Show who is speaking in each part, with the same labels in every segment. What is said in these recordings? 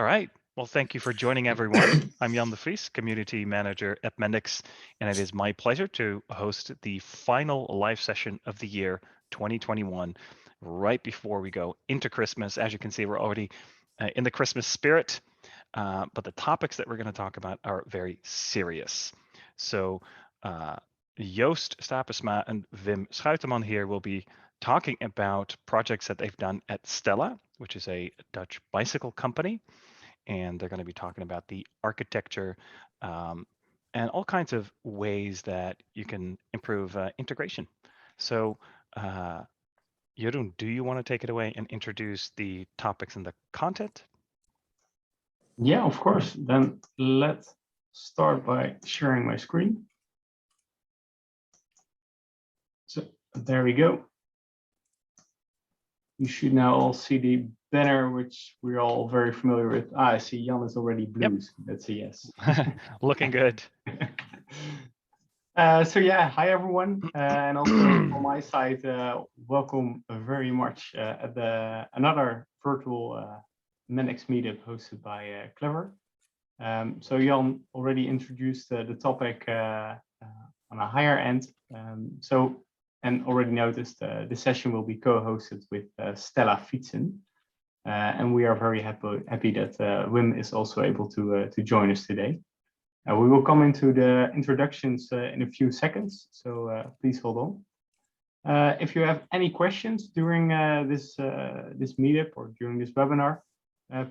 Speaker 1: All right. Well, thank you for joining, everyone. I'm Jan de Vries, Community Manager at Mendix, and it is my pleasure to host the final live session of the year 2021, right before we go into Christmas. As you can see, we're already in the Christmas spirit, but the topics that we're going to talk about are very serious. So, Joost Stapersma and Wim Schuiteman here will be talking about projects that they've done at Stella, which is a Dutch bicycle company, and they're going to be talking about the architecture and all kinds of ways that you can improve integration. So, Jeroen, do you want to take it away and introduce the topics and the content?
Speaker 2: Yeah, of course. Then let's start by sharing my screen. So there we go. You should now all see the banner, which we're all very familiar with. I see Jan is already blue. Yep. That's a yes.
Speaker 1: Looking good.
Speaker 2: So yeah, hi everyone, and also from my side, welcome very much at another virtual Mendix meetup hosted by Clever. So Jan already introduced the topic on a higher end. And already noticed the session will be co-hosted with Stella Fietsen. And we are very happy that Wim is also able to join us today. We will come into the introductions in a few seconds, so please hold on. If you have any questions during this meetup or during this webinar,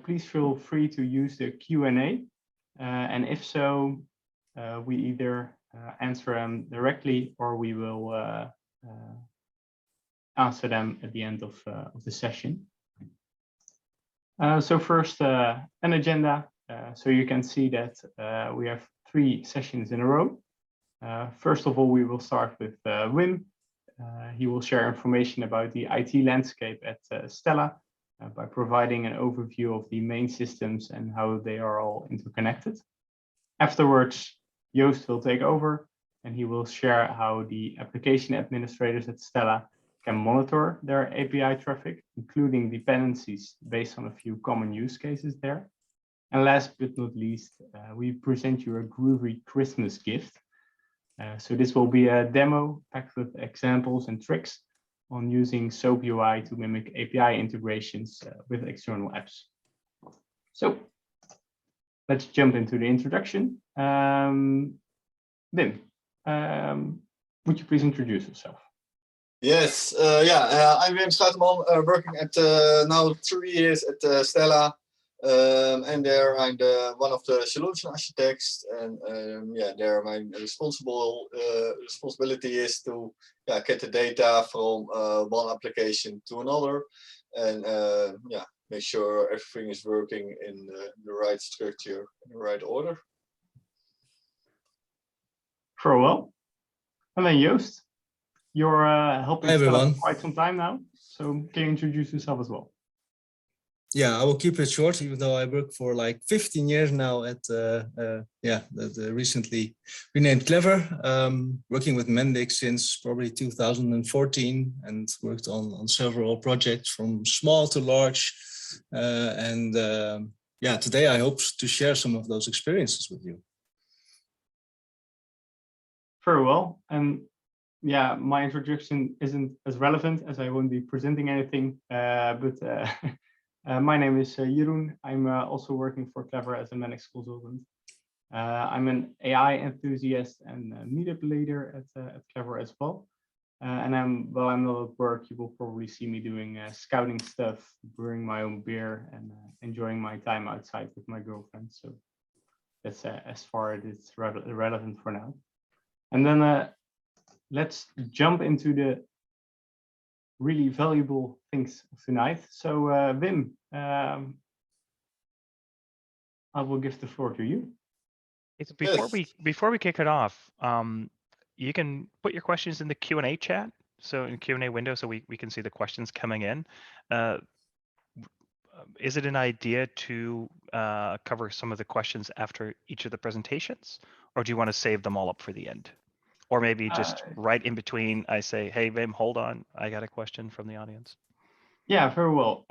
Speaker 2: please feel free to use the Q&A. And if so, we either answer them directly or we will answer them at the end of the session. So first, an agenda. So you can see that we have 3 sessions in a row. First of all, we will start with Wim. He will share information about the IT landscape at Stella by providing an overview of the main systems and how they are all interconnected. Afterwards, Joost will take over and he will share how the application administrators at Stella can monitor their API traffic, including dependencies based on a few common use cases there. And last but not least, we present you a groovy Christmas gift. So this will be a demo packed with examples and tricks on using SoapUI to mimic API integrations with external apps. So let's jump into the introduction. Wim, would you please introduce yourself?
Speaker 3: Yes, I'm Wim Schuiteman, working at now 3 years at Stella, and there I'm one of the solution architects, and there my responsibility is to get the data from one application to another, and make sure everything is working in the right structure, in the right order.
Speaker 2: Very well. And then Joost, you're helping Stella for quite some time now, so can you introduce yourself as well?
Speaker 4: Yeah, I will keep it short, even though I work for like 15 years now at the recently renamed Clever, working with Mendix since probably 2014 and worked on several projects from small to large. Today I hope to share some of those experiences with you.
Speaker 2: Very well. And yeah, my introduction isn't as relevant as I won't be presenting anything, my name is Jeroen. I'm also working for Clever as a Mendix consultant. I'm an AI enthusiast and meetup leader at Clever as well. And while I'm not at work, you will probably see me doing scouting stuff, brewing my own beer, and enjoying my time outside with my girlfriend. So that's as far as it's relevant for now. And then let's jump into the really valuable things of tonight. So Wim, I will give the floor to you.
Speaker 1: Before we kick it off, you can put your questions in the Q&A chat, so in Q&A window, so we can see the questions coming in. Is it an idea to cover some of the questions after each of the presentations, or do you want to save them all up for the end? Or maybe just right in between, I say, hey, Wim, hold on. I got a question from the audience.
Speaker 2: Yeah, very well.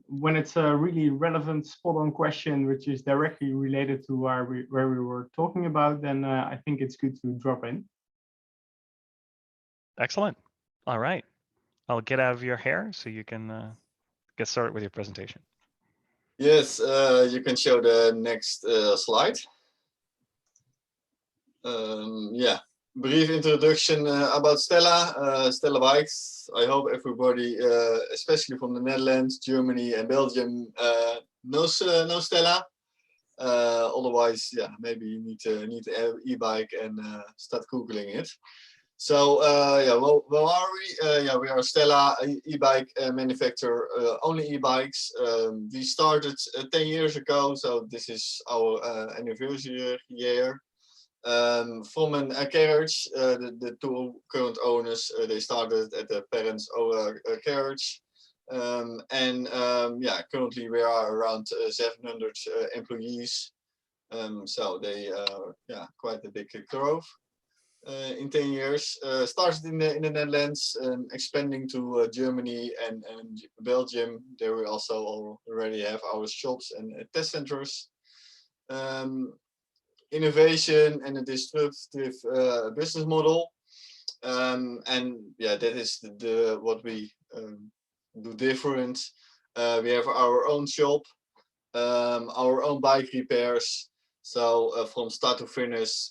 Speaker 2: When it's a really relevant, spot-on question, which is directly related to where we were talking about, then I think it's good to drop in.
Speaker 1: Excellent. All right. I'll get out of your hair so you can get started with your presentation.
Speaker 3: Yes, you can show the next slide. Yeah, brief introduction about Stella, Stella Bikes. I hope everybody, especially from the Netherlands, Germany and Belgium, knows Stella. Otherwise, yeah, maybe you need an e-bike and start Googling it. So yeah, well are we? Yeah, we are Stella, e-bike manufacturer, only e-bikes. We started 10 years ago, so this is our anniversary year. From a carriage, the two current owners, they started at the parents' carriage. Yeah, currently we are around 700 employees. So they yeah, quite a big growth in 10 years. Started in the Netherlands, expanding to Germany and Belgium. There we also already have our shops and test centers. Innovation and a disruptive business model. And yeah, that is what we do different. We have our own shop, our own bike repairs. So from start to finish,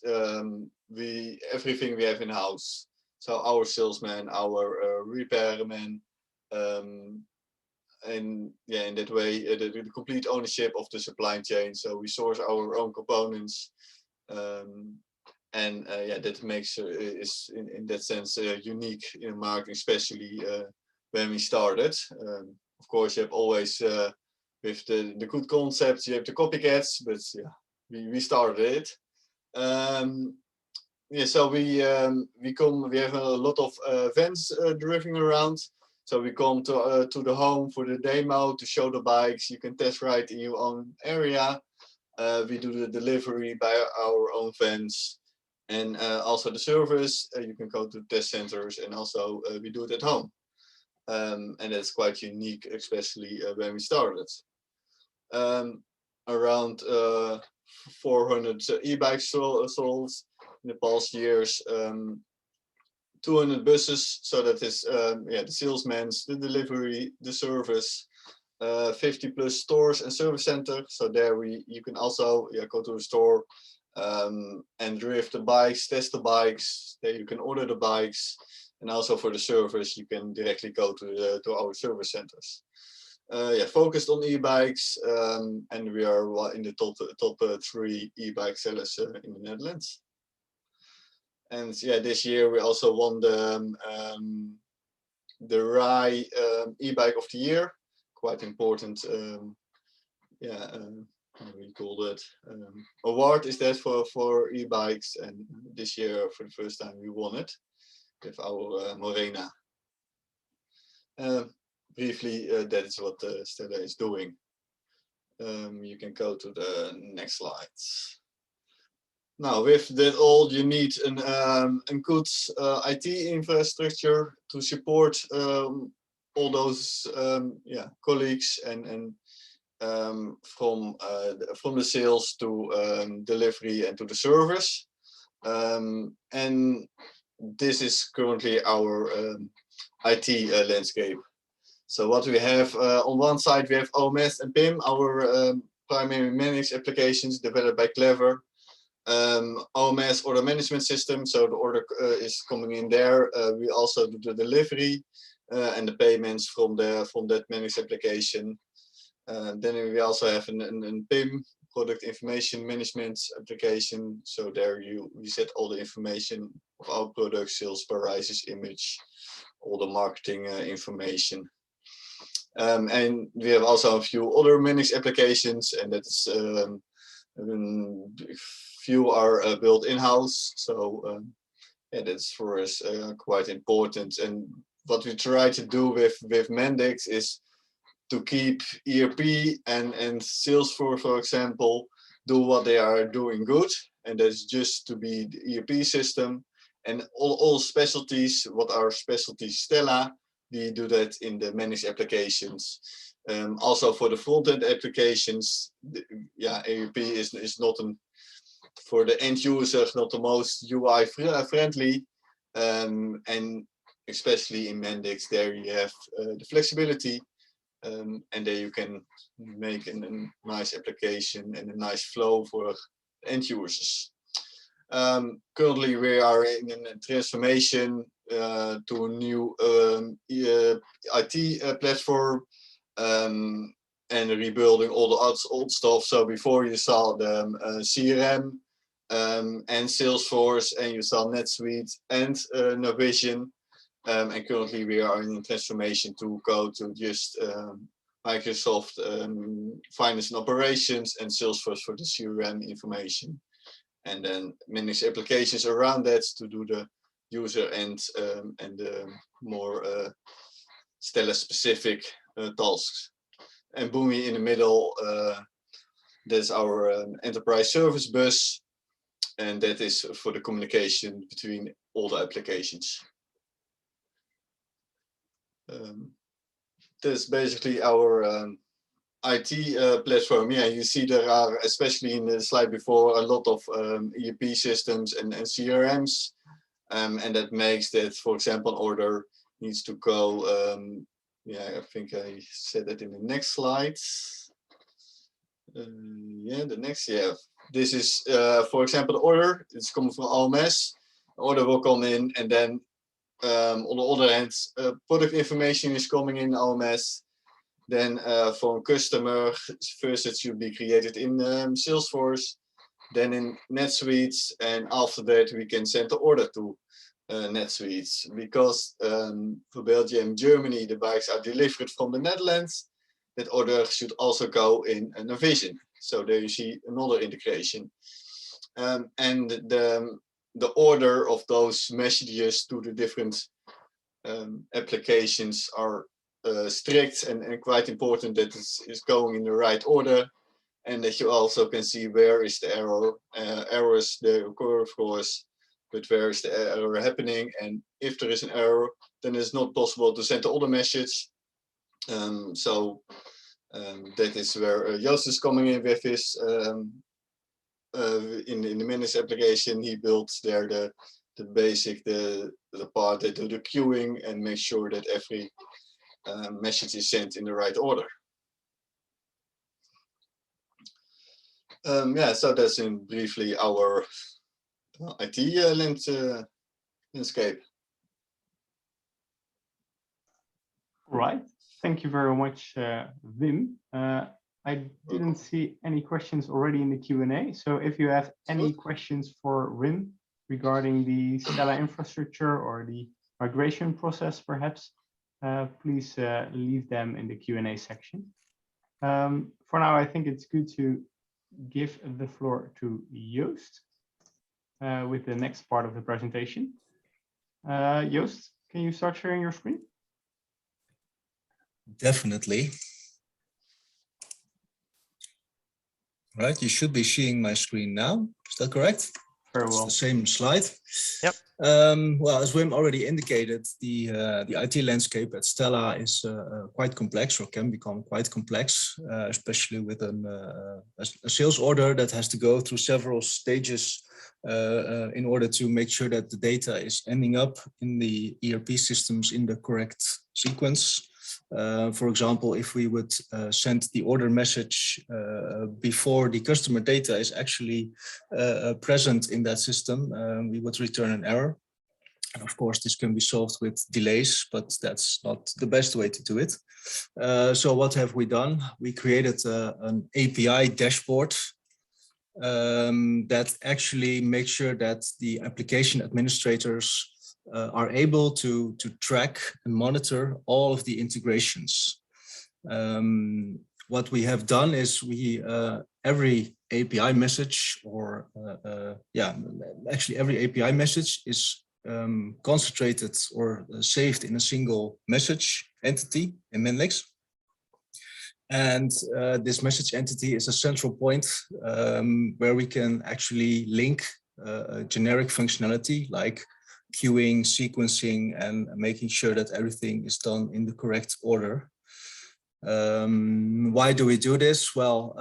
Speaker 3: everything we have in house. So our salesman, our repairman, and yeah, in that way, the complete ownership of the supply chain. So we source our own components. And yeah, that makes is in that sense unique in the market, especially when we started. Of course, you have always with the good concepts, you have the copycats, but yeah, we started it. Yeah, so we have a lot of vans driving around. So we come to the home for the demo to show the bikes. You can test ride in your own area. We do the delivery by our own vans, and also the service. You can go to test centers, and also we do it at home. And that's quite unique, especially when we started. Around 400 e-bikes sold in the past years. 200 buses, so that is yeah, the salesmen, the delivery, the service. 50 plus stores and service centers. So there you can also go to the store and drive the bikes, test the bikes. There you can order the bikes, and also for the service you can directly go to our service centers. Yeah, focused on e-bikes, and we are in the top 3 e-bike sellers in the Netherlands. And yeah, this year we also won the RAI e-bike of the year. Quite important, yeah, how do we call that? Award is that for e-bikes, and this year for the first time we won it with our Morena. Briefly, that is what Stella is doing. You can go to the next slides. Now, with that all, you need a good IT infrastructure to support all those yeah, colleagues and from the sales to delivery and to the service. And this is currently our IT landscape. So what we have on one side, we have OMS and PIM, our primary Mendix applications developed by Clever. OMS, order management system, so the order is coming in there. We also do the delivery and the payments from that Mendix application. Then we also have an PIM, product information management application. So there we set all the information of our product, sales prices, image, all the marketing information. And we have also a few other Mendix applications, and that's few are built in-house. So yeah, that's for us quite important. And what we try to do with Mendix is to keep ERP and Salesforce, for example, do what they are doing good, and that's just to be the ERP system. And all specialties, what are specialties Stella, we do that in the Mendix applications. Also for the front-end applications, AUP is not for the end user, not the most UI friendly. And especially in Mendix, there you have the flexibility, and there you can make a nice application and a nice flow for end users. Currently, we are in a transformation to a new IT platform, and rebuilding all the old stuff. So before you saw the CRM and Salesforce, and you saw NetSuite and Navision. And currently we are in transformation to go to just Microsoft Finance and Operations and Salesforce for the CRM information. And then Mendix applications around that to do the user and the more Stella specific tasks. And Boomi in the middle, that's our enterprise service bus. And that is for the communication between all the applications. That's basically our IT platform. Yeah, you see there are, especially in the slide before, a lot of ERP systems and CRMs. And that makes that, for example, an order needs to go, yeah, I think I said that in the next slide. Yeah, the next, yeah. This is, for example, the order. It's coming from OMS. Order will come in, and then on the other hand, product information is coming in OMS. Then for a customer, first it should be created in Salesforce, then in NetSuite, and after that we can send the order to NetSuite. Because for Belgium, Germany, the bikes are delivered from the Netherlands. That order should also go in Navision. So there you see another integration. And the order of those messages to the different applications are strict and quite important that it's going in the right order, and that you also can see where is the error. Errors they occur, of course, but where is the error happening, and if there is an error, then it's not possible to send the order message. So that is where Joost is coming in with his in the Mendix application. He built there the basic, the part that do the queuing and make sure that every message is sent in the right order. Yeah, so that's in briefly our IT landscape.
Speaker 2: Right. Thank you very much, Wim. I didn't see any questions already in the Q&A. So if you have any questions for Wim regarding the Stella infrastructure or the migration process, perhaps, please leave them in the Q&A section. For now, I think it's good to give the floor to Joost with the next part of the presentation. Joost, can you start sharing your screen?
Speaker 4: Definitely. Right, you should be seeing my screen now. Is that correct?
Speaker 2: Very well.
Speaker 4: It's the same slide.
Speaker 1: Yep.
Speaker 4: Well, as Wim already indicated, the IT landscape at Stella is quite complex, or can become quite complex, especially with a sales order that has to go through several stages in order to make sure that the data is ending up in the ERP systems in the correct sequence. For example, if we would send the order message before the customer data is actually present in that system, we would return an error. And of course, this can be solved with delays, but that's not the best way to do it. So what have we done? We created an API dashboard that actually makes sure that the application administrators are able to track and monitor all of the integrations. What we have done is we every API message, or actually every API message is concentrated or saved in a single message entity in Mendix. And this message entity is a central point where we can actually link generic functionality like queuing, sequencing, and making sure that everything is done in the correct order. Why do we do this? Well,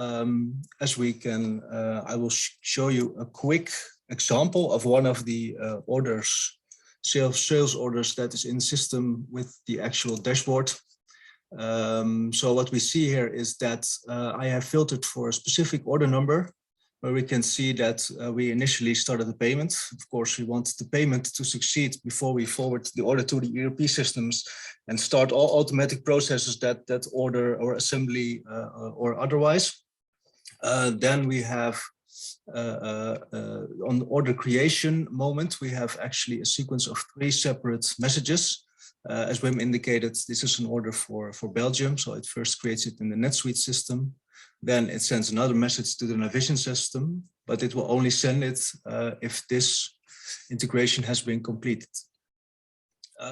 Speaker 4: as we can, I will show you a quick example of one of the orders, sales orders that is in the system with the actual dashboard. So what we see here is that I have filtered for a specific order number, where we can see that we initially started the payment. Of course, we want the payment to succeed before we forward the order to the ERP systems and start all automatic processes that order or assembly or otherwise. Then we have on the order creation moment, we have actually a sequence of 3 separate messages. As Wim indicated, this is an order for Belgium. So it first creates it in the NetSuite system. Then it sends another message to the Navision system, but it will only send it if this integration has been completed.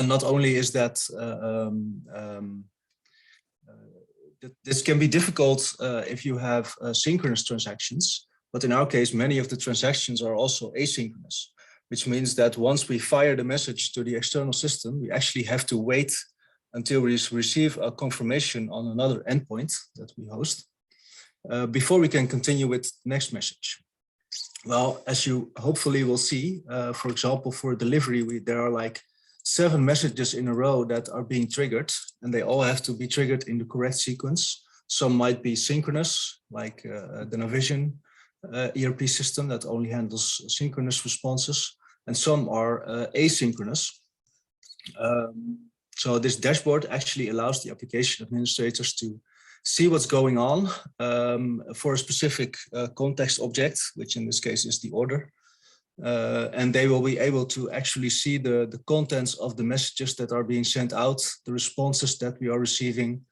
Speaker 4: Not only is that this can be difficult if you have synchronous transactions, but in our case, many of the transactions are also asynchronous, which means that once we fire the message to the external system, we actually have to wait until we receive a confirmation on another endpoint that we host before we can continue with the next message. Well, as you hopefully will see, for example, for delivery, there are like 7 messages in a row that are being triggered, and they all have to be triggered in the correct sequence. Some might be synchronous, like the Navision ERP system that only handles synchronous responses, and some are asynchronous. So this dashboard actually allows the application administrators to see what's going on for a specific context object, which in this case is the order. And they will be able to actually see the contents of the messages that are being sent out, the responses that we are receiving,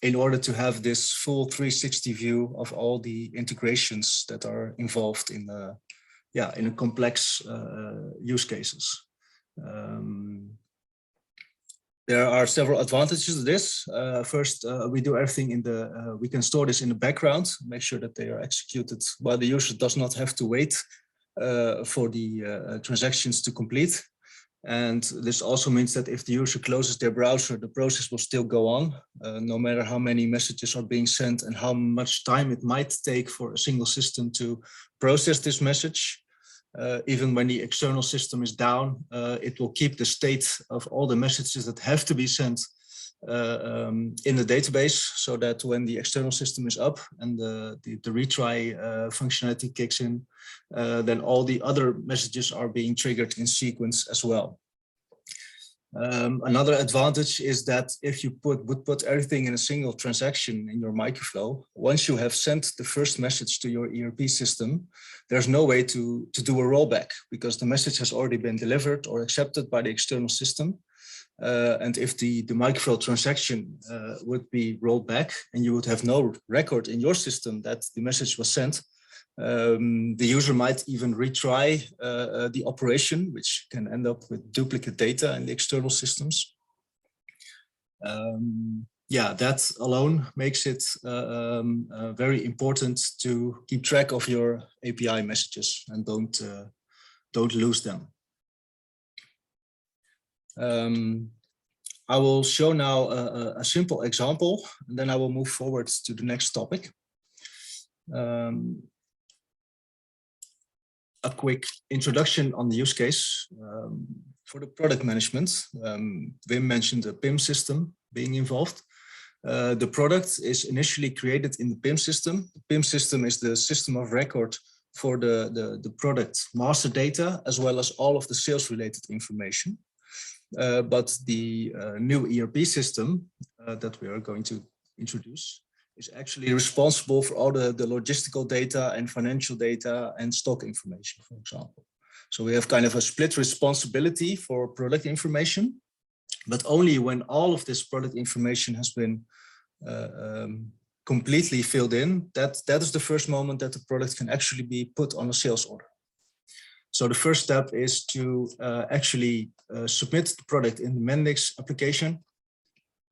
Speaker 4: in order to have this full 360 view of all the integrations that are involved in a complex use cases. There are several advantages to this. First, we do everything in we can store this in the background, make sure that they are executed while the user does not have to wait for the transactions to complete. And this also means that if the user closes their browser, the process will still go on, no matter how many messages are being sent and how much time it might take for a single system to process this message. Even when the external system is down, it will keep the state of all the messages that have to be sent in the database, so that when the external system is up and the retry functionality kicks in, then all the other messages are being triggered in sequence as well. Another advantage is that if you would put everything in a single transaction in your microflow, once you have sent the first message to your ERP system, there's no way to do a rollback because the message has already been delivered or accepted by the external system. And if the microflow transaction would be rolled back and you would have no record in your system that the message was sent, the user might even retry the operation, which can end up with duplicate data in the external systems. Yeah, that alone makes it very important to keep track of your API messages and don't lose them. I will show now a simple example, and then I will move forward to the next topic. A quick introduction on the use case for the product management. Wim mentioned the PIM system being involved. The product is initially created in the PIM system. The PIM system is the system of record for the product master data, as well as all of the sales related information. But the new ERP system that we are going to introduce is actually responsible for all the logistical data and financial data and stock information, for example. So we have kind of a split responsibility for product information, but only when all of this product information has been completely filled in, that is the first moment that the product can actually be put on a sales order. So the first step is to actually submit the product in the Mendix application,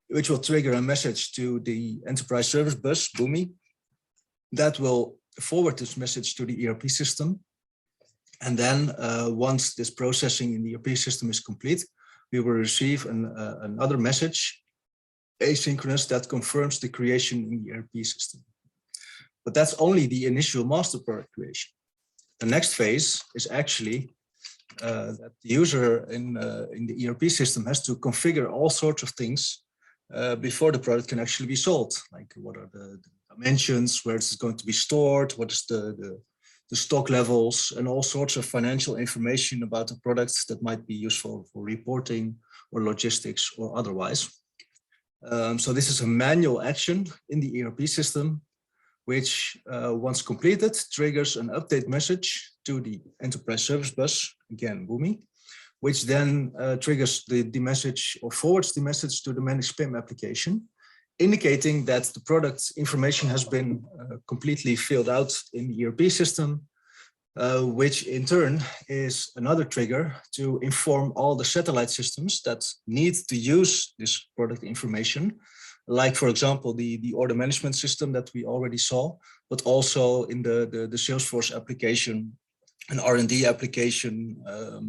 Speaker 4: which will trigger a message to the enterprise service bus, Boomi, that will forward this message to the ERP system. And then once this processing in the ERP system is complete, we will receive another message, asynchronous, that confirms the creation in the ERP system. But that's only the initial master product creation. The next phase is actually that the user in the ERP system has to configure all sorts of things before the product can actually be sold. Like what are the dimensions, where it's going to be stored, what is the stock levels, and all sorts of financial information about the products that might be useful for reporting or logistics or otherwise. So this is a manual action in the ERP system, which once completed triggers an update message to the enterprise service bus, again Boomi, which then triggers the message or forwards the message to the Mendix PIM application, indicating that the product information has been completely filled out in the ERP system, which in turn is another trigger to inform all the satellite systems that need to use this product information, like, for example, the order management system that we already saw, but also in the Salesforce application, an R&D application,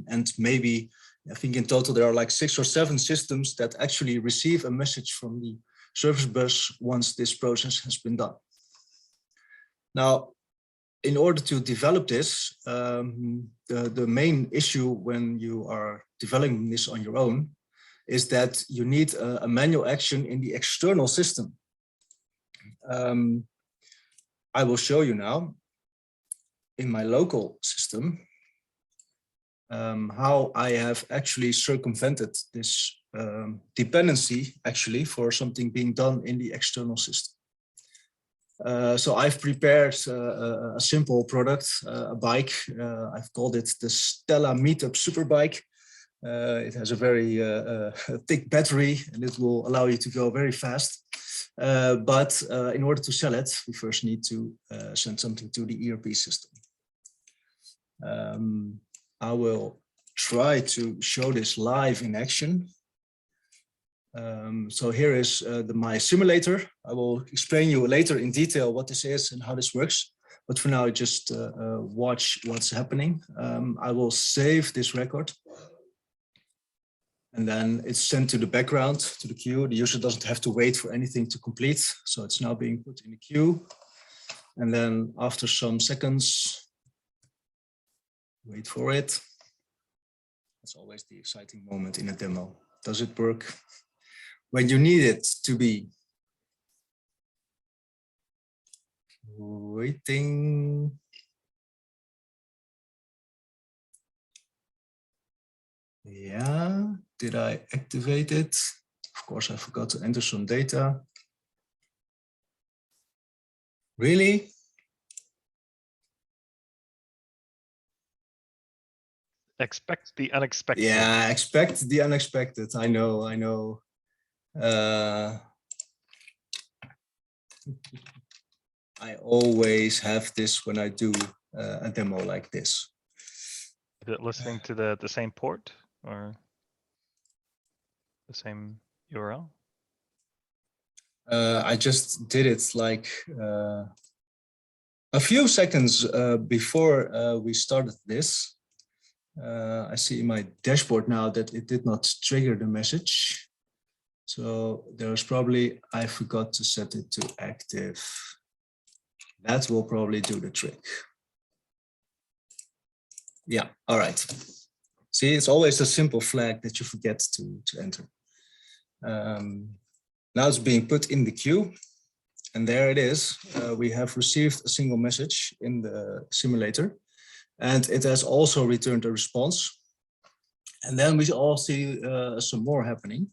Speaker 4: and maybe, I think in total there are like 6 or 7 systems that actually receive a message from the service bus once this process has been done. Now, in order to develop this, the main issue when you are developing this on your own is that you need a manual action in the external system. I will show you now in my local system how I have actually circumvented this dependency actually for something being done in the external system. So I've prepared a simple product, a bike. I've called it the Stella Meetup super bike. It has a very thick battery and it will allow you to go very fast. But in order to sell it, we first need to send something to the ERP system. I will try to show this live in action. So here is my simulator. I will explain you later in detail what this is and how this works. But for now, just watch what's happening. I will save this record. And then it's sent to the background, to the queue. The user doesn't have to wait for anything to complete. So it's now being put in the queue. And then after some seconds, wait for it. That's always the exciting moment in a demo. Does it work when you need it to be? Waiting. Yeah, did I activate it? Of course, I forgot to enter some data. Really?
Speaker 1: Expect the unexpected.
Speaker 4: Yeah, expect the unexpected. I know. I always have this when I do a demo like this.
Speaker 1: Is it listening to the same port or the same URL?
Speaker 4: I just did it like a few seconds before we started this. I see in my dashboard now that it did not trigger the message. So there's probably, I forgot to set it to active. That will probably do the trick. Yeah, all right. See, it's always a simple flag that you forget to enter. Now it's being put in the queue. And there it is. We have received a single message in the simulator. And it has also returned a response. And then we all see some more happening.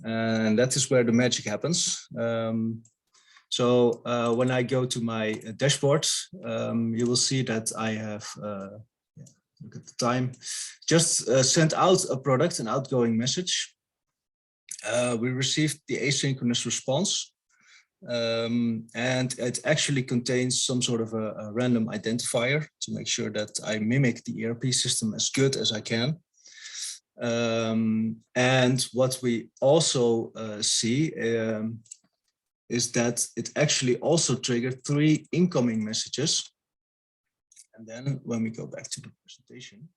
Speaker 4: And that is where the magic happens. So when I go to my dashboard, you will see that I have, look at the time, just sent out a product, an outgoing message. We received the asynchronous response. And it actually contains some sort of a random identifier to make sure that I mimic the ERP system as good as I can. And what we also see is that it actually also triggered 3 incoming messages. And then when we go back to the presentation,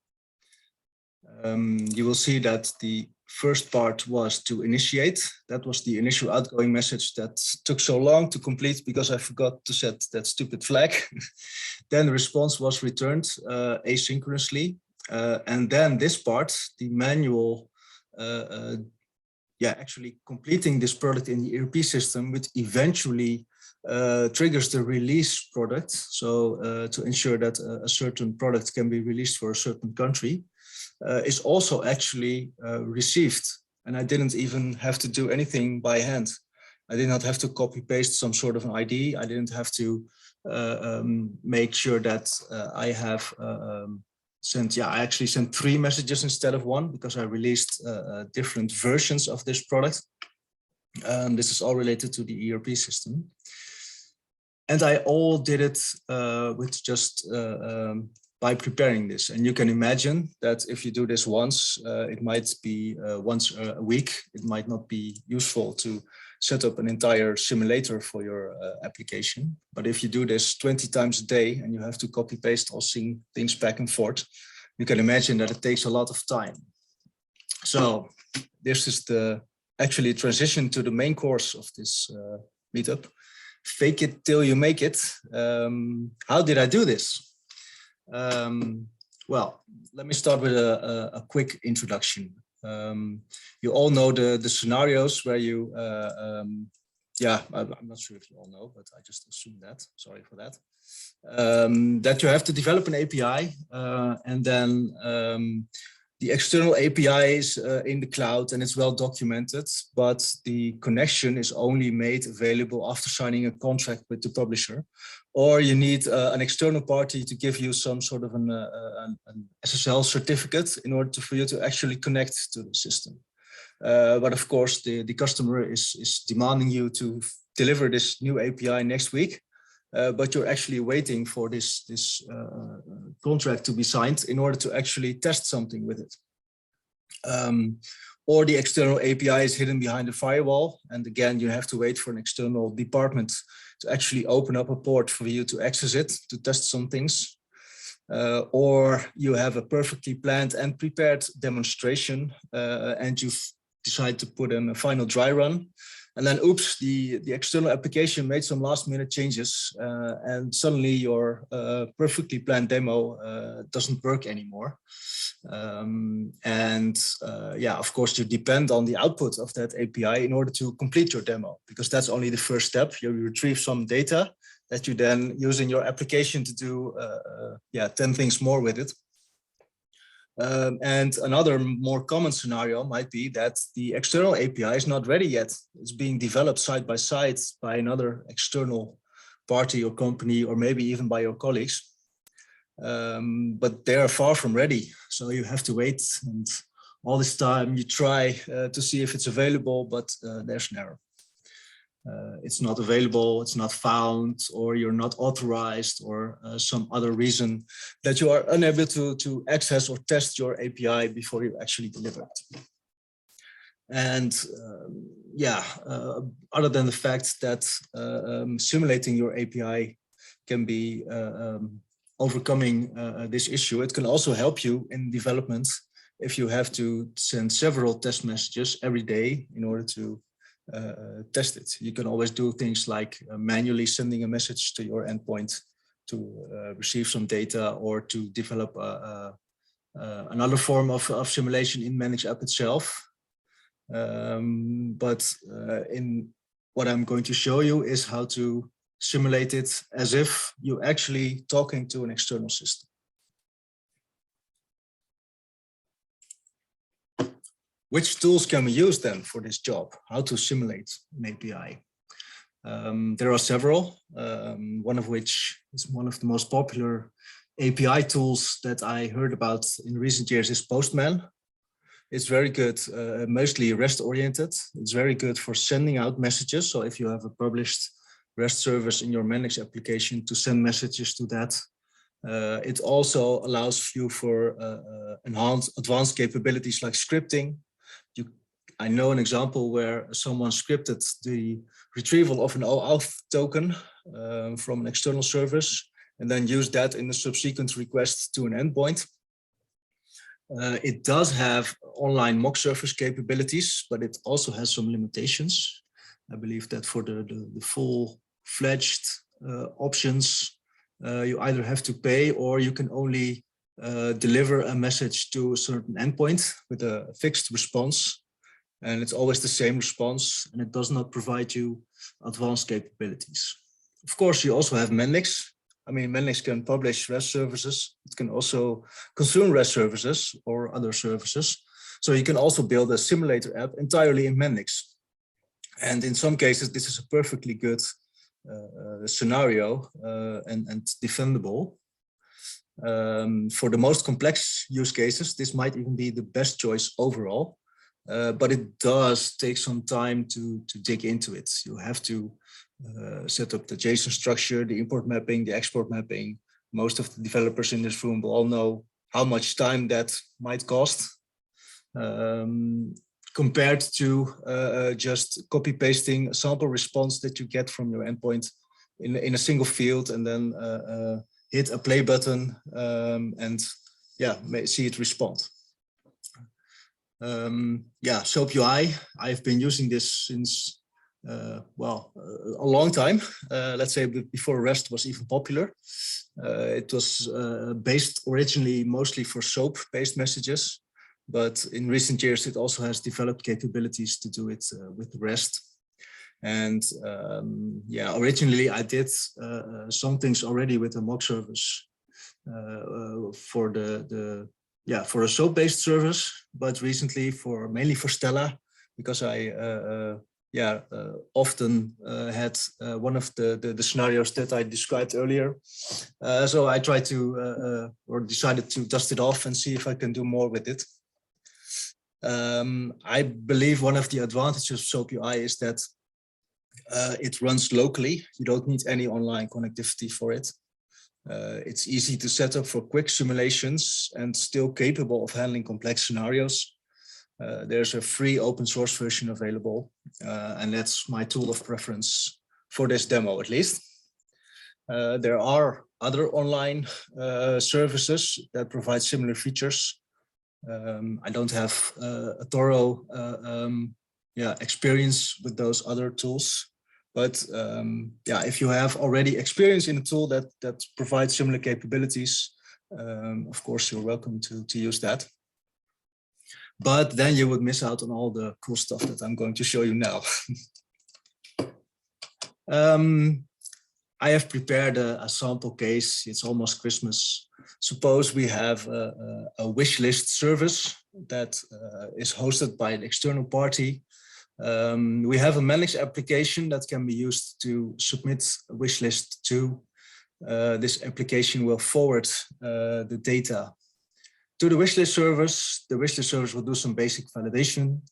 Speaker 4: you will see that the first part was to initiate. That was the initial outgoing message that took so long to complete because I forgot to set that stupid flag. Then the response was returned asynchronously. And then this part, the manual, actually completing this product in the ERP system, which eventually triggers the release product. So to ensure that a certain product can be released for a certain country, is also actually received. And I didn't even have to do anything by hand. I did not have to copy paste some sort of an ID. I didn't have to make sure that I have I actually sent 3 messages instead of 1 because I released different versions of this product. This is all related to the ERP system. And I all did it with just by preparing this. And you can imagine that if you do this once, it might be once a week. It might not be useful to set up an entire simulator for your application. But if you do this 20 times a day and you have to copy paste all things back and forth, you can imagine that it takes a lot of time. So this is the actually transition to the main course of this meetup. Fake it till you make it. How did I do this? Well, let me start with a quick introduction. You all know the scenarios where you, I'm not sure if you all know, but I just assume that, sorry for that, that you have to develop an API and then the external API is in the cloud and it's well documented, but the connection is only made available after signing a contract with the publisher, or you need an external party to give you some sort of an SSL certificate in order for you to actually connect to the system. But of course, the customer is demanding you to deliver this new API next week. But you're actually waiting for this contract to be signed in order to actually test something with it. Or the external API is hidden behind a firewall. And again, you have to wait for an external department to actually open up a port for you to access it, to test some things. Or you have a perfectly planned and prepared demonstration and you've decided to put in a final dry run. And then, oops, the external application made some last minute changes and suddenly your perfectly planned demo doesn't work anymore. Of course, you depend on the output of that API in order to complete your demo, because that's only the first step. You retrieve some data that you then use in your application to do 10 things more with it. And another more common scenario might be that the external API is not ready yet. It's being developed side by side by another external party or company, or maybe even by your colleagues. But they are far from ready. So you have to wait, and all this time you try to see if it's available, but there's an error. It's not available, it's not found, or you're not authorized, or some other reason that you are unable to access or test your API before you actually deliver it. And other than the fact that simulating your API can be overcoming this issue, it can also help you in development if you have to send several test messages every day in order to test it. You can always do things like manually sending a message to your endpoint to receive some data, or to develop another form of simulation in Mendix app itself. But in what I'm going to show you is how to simulate it as if you're actually talking to an external system. Which tools can we use then for this job? How to simulate an API? There are several, one of which is one of the most popular API tools that I heard about in recent years is Postman. It's very good, mostly REST oriented. It's very good for sending out messages. So if you have a published REST service in your Mendix application, to send messages to that. It also allows you for advanced capabilities like scripting. I know an example where someone scripted the retrieval of an OAuth token from an external service, and then use that in a subsequent request to an endpoint. It does have online mock service capabilities, but it also has some limitations. I believe that for the full-fledged options, you either have to pay or you can only deliver a message to a certain endpoint with a fixed response. And it's always the same response, and it does not provide you advanced capabilities. Of course, you also have Mendix. I mean, Mendix can publish REST services. It can also consume REST services or other services. So you can also build a simulator app entirely in Mendix. And in some cases, this is a perfectly good scenario and defendable. For the most complex use cases, this might even be the best choice overall. But it does take some time to dig into it. You have to set up the JSON structure, the import mapping, the export mapping. Most of the developers in this room will all know how much time that might cost compared to just copy pasting a sample response that you get from your endpoint in a single field and then hit a play button and yeah, see it respond. Yeah, SoapUI, I've been using this since, well, a long time. Let's say before REST was even popular. It was based originally mostly for SOAP-based messages, but in recent years, it also has developed capabilities to do it with REST. And yeah, originally I did some things already with a mock service for for a SOAP-based service, but recently mainly for Stella, because I often had one of the scenarios that I described earlier. So I tried to or decided to dust it off and see if I can do more with it. I believe one of the advantages of SoapUI is that it runs locally. You don't need any online connectivity for it. It's easy to set up for quick simulations and still capable of handling complex scenarios. There's a free open source version available, and that's my tool of preference for this demo, at least. There are other online services that provide similar features. I don't have a thorough experience with those other tools. But yeah, if you have already experience in a tool that provides similar capabilities, of course, you're welcome to use that. But then you would miss out on all the cool stuff that I'm going to show you now. I have prepared a sample case. It's almost Christmas. Suppose we have a Wishlist service that is hosted by an external party. We have a Mendix application that can be used to submit a wishlist to. This application will forward the data to the wishlist service. The wishlist service will do some basic validation.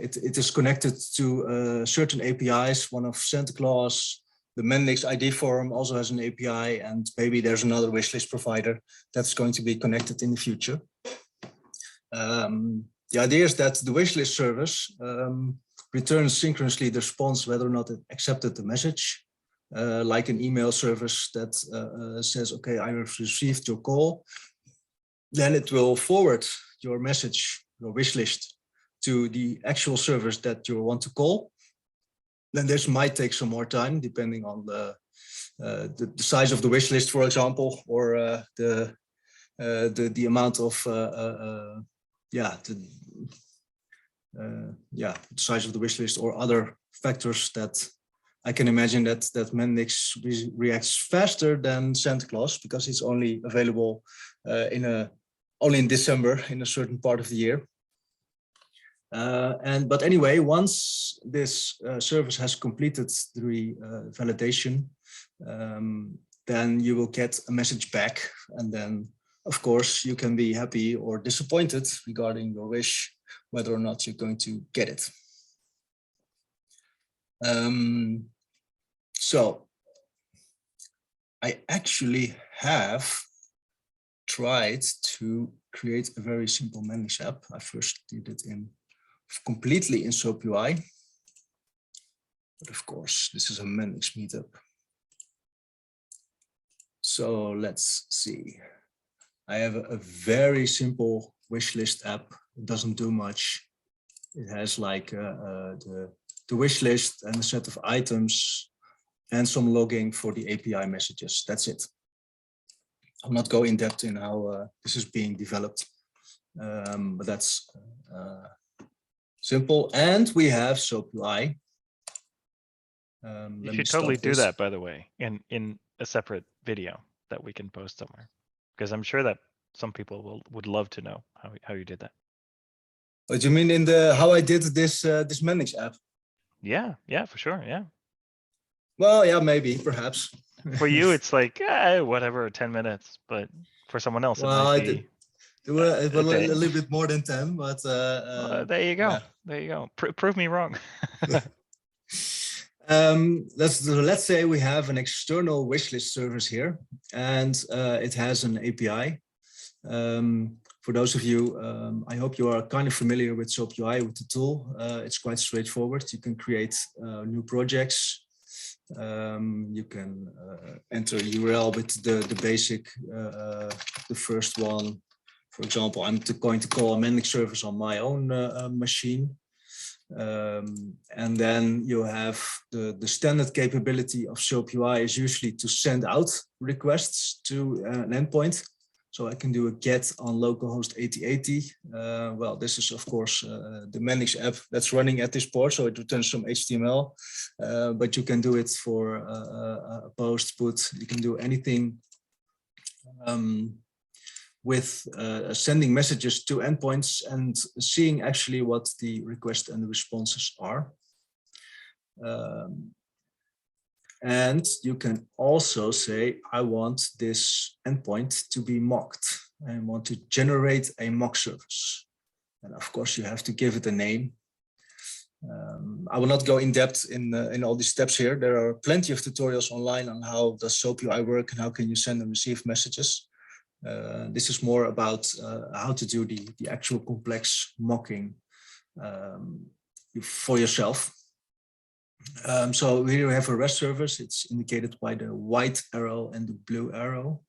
Speaker 4: It is connected to certain APIs, one of Santa Claus. The Mendix ID forum also has an API, and maybe there's another wishlist provider that's going to be connected in the future. The idea is that the wishlist service returns synchronously the response whether or not it accepted the message, like an email service that says, okay, I have received your call. Then it will forward your message, your wishlist, to the actual service that you want to call. Then this might take some more time, depending on the size of the wishlist, for example, or the amount of the size of the wishlist or other factors that I can imagine that Mendix reacts faster than Santa Claus because it's only available only in December in a certain part of the year. But anyway, once this service has completed the validation, then you will get a message back, and then of course, you can be happy or disappointed regarding your wish, whether or not you're going to get it. So I actually have tried to create a very simple Mendix app. I first did it completely in SoapUI. But of course, this is a Mendix meetup. So let's see. I have a very simple wishlist app. It doesn't do much. It has like the wish list and a set of items and some logging for the API messages. That's it. I'll not go in depth in how this is being developed, but that's simple. And we have SoapUI.
Speaker 1: You should totally do that, by the way, in a separate video that we can post somewhere, because I'm sure that some people would love to know how you did that.
Speaker 4: What do you mean in the how I did this this Mendix app?
Speaker 1: Yeah, for sure. Yeah.
Speaker 4: Well, yeah, maybe, perhaps.
Speaker 1: For you, it's like whatever, 10 minutes, but for someone else,
Speaker 4: well,
Speaker 1: it might be.
Speaker 4: It was a little bit more than 10, but
Speaker 1: there you go.
Speaker 4: Yeah.
Speaker 1: There you go. Prove me wrong.
Speaker 4: Let's say we have an external wishlist service here, and it has an API. For those of you, I hope you are kind of familiar with SoapUI, with the tool. It's quite straightforward. You can create new projects. You can enter a URL with the basic, the first one. For example, I'm going to call a Mendix service on my own machine. And then you have the standard capability of SoapUI is usually to send out requests to an endpoint. So I can do a get on localhost 8080. Well, this is of course the Mendix app that's running at this port, so it returns some HTML. But you can do it for a post, put. You can do anything with sending messages to endpoints and seeing actually what the request and the responses are. And you can also say, I want this endpoint to be mocked. I want to generate a mock service. And of course, you have to give it a name. I will not go in depth in all these steps here. There are plenty of tutorials online on how does SoapUI work and how can you send and receive messages. This is more about how to do the actual complex mocking for yourself. So here we have a REST service. It's indicated by the white arrow and the blue arrow.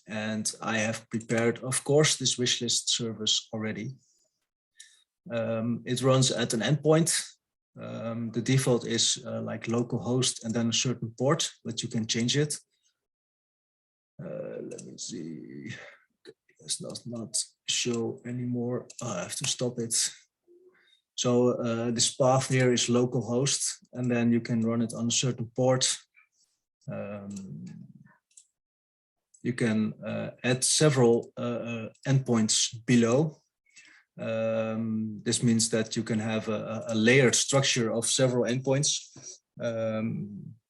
Speaker 4: And I have prepared, of course, this wishlist service already. It runs at an endpoint. The default is like localhost and then a certain port, but you can change it. Let me see. It does not show anymore. Oh, I have to stop it. So this path here is localhost, and then you can run it on a certain port. You can add several endpoints below. This means that you can have a layered structure of several endpoints.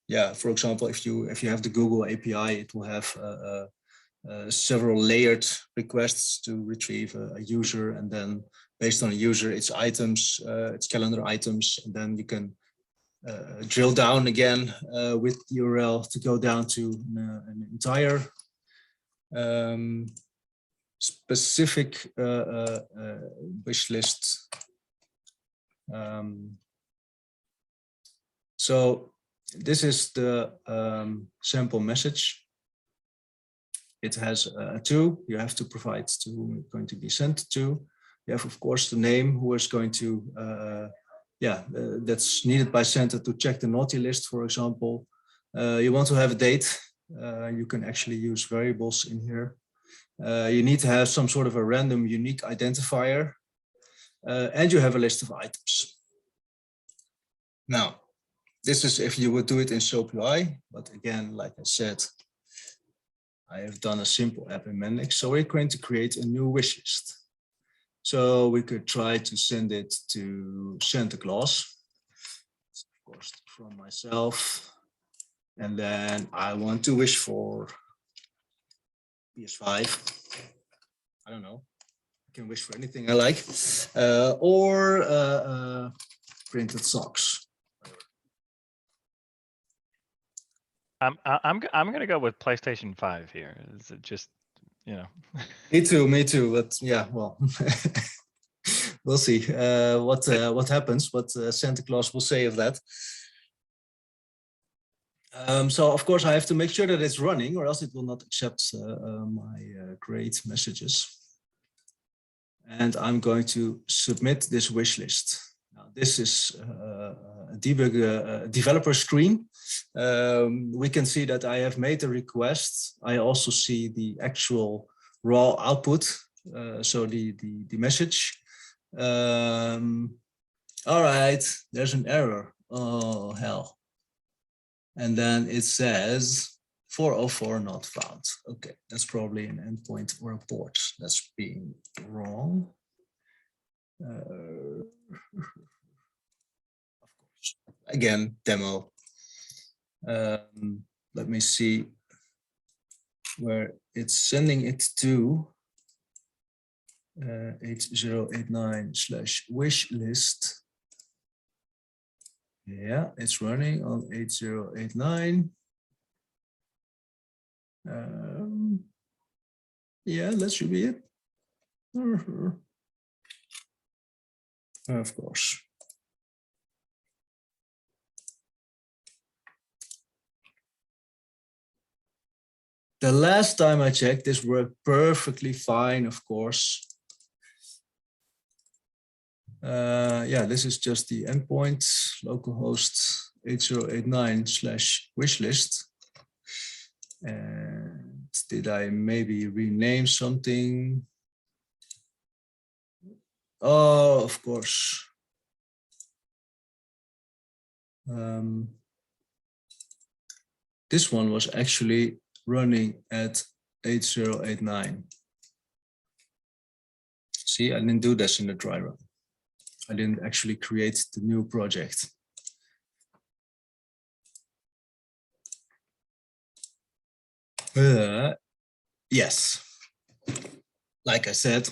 Speaker 4: Yeah, for example, if you have the Google API, it will have several layered requests to retrieve a user, and then based on a user, its items, its calendar items, and then you can drill down again with the URL to go down to an entire specific wish list. So this is the sample message. It has a to. You have to provide to whom it's going to be sent to. You have, of course, the name who is going to, that's needed by sender to check the naughty list, for example. You want to have a date. You can actually use variables in here. You need to have some sort of a random unique identifier. And you have a list of items. Now, this is if you would do it in SoapUI, but again, like I said, I have done a simple app in Mendix, so we're going to create a new wish list. So we could try to send it to Santa Claus, of course, from myself. And then I want to wish for PS5. I don't know. I can wish for anything I like, or printed socks.
Speaker 1: I'm gonna go with PlayStation 5 here. Is it just, you know?
Speaker 4: Me too. But yeah, well, we'll see what happens. What Santa Claus will say of that. So of course I have to make sure that it's running, or else it will not accept my create messages. And I'm going to submit this wish list. Now this is a debug developer screen. We can see that I have made a request. I also see the actual raw output, so the message. All right, there's an error. Oh hell. And then it says 404 not found. Okay, that's probably an endpoint or a port that's being wrong. Of course, again, demo. Let me see where it's sending it to. 8089/wishlist. Yeah, it's running on 8089. Yeah, that should be it. Of course. The last time I checked, this worked perfectly fine, of course. Yeah, this is just the endpoint, localhost 8089/wishlist. And did I maybe rename something? Oh, of course. This one was actually running at 8089. See, I didn't do this in the dry run. I didn't actually create the new project. Yes, like I said.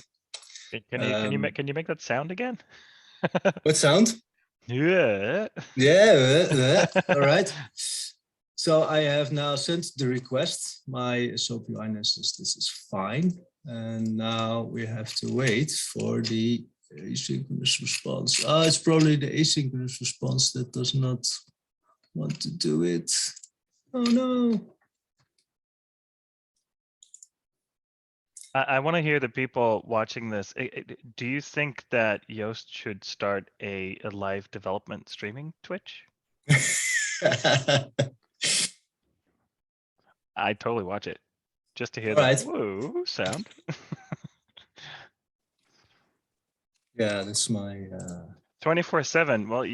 Speaker 1: Can you make that sound again?
Speaker 4: What sound?
Speaker 1: Yeah.
Speaker 4: Yeah. All right. So I have now sent the request. My SoapUI instance, this is fine. And now we have to wait for the asynchronous response. It's probably the asynchronous response that does not want to do it. Oh no.
Speaker 1: I want to hear the people watching this. Do you think that Joost should start a live development streaming Twitch? I totally watch it just to hear that whoa sound.
Speaker 4: Yeah, that's my
Speaker 1: 24/7. Well,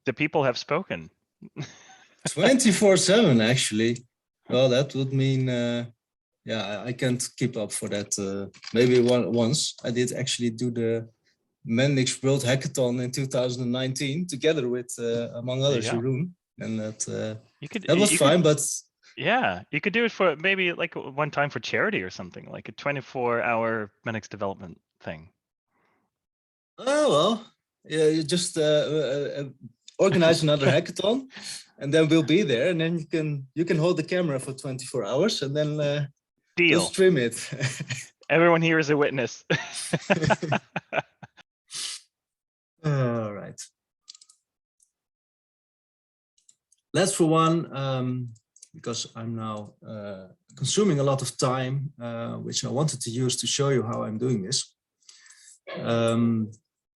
Speaker 1: the people have spoken.
Speaker 4: 24/7 actually. Well, that would mean yeah, I can't keep up for that. Maybe once I did actually do the Mendix World Hackathon in 2019 together with among others Jeroen, and that was fine. But
Speaker 1: yeah, you could do it for maybe like one time for charity or something, like a 24-hour Mendix development thing.
Speaker 4: Oh well, yeah, you just organize another hackathon, and then we'll be there, and then you can hold the camera for 24 hours, and then
Speaker 1: deal.
Speaker 4: we'll stream it.
Speaker 1: Everyone here is a witness.
Speaker 4: All right. Let's for one, because I'm now consuming a lot of time, which I wanted to use to show you how I'm doing this.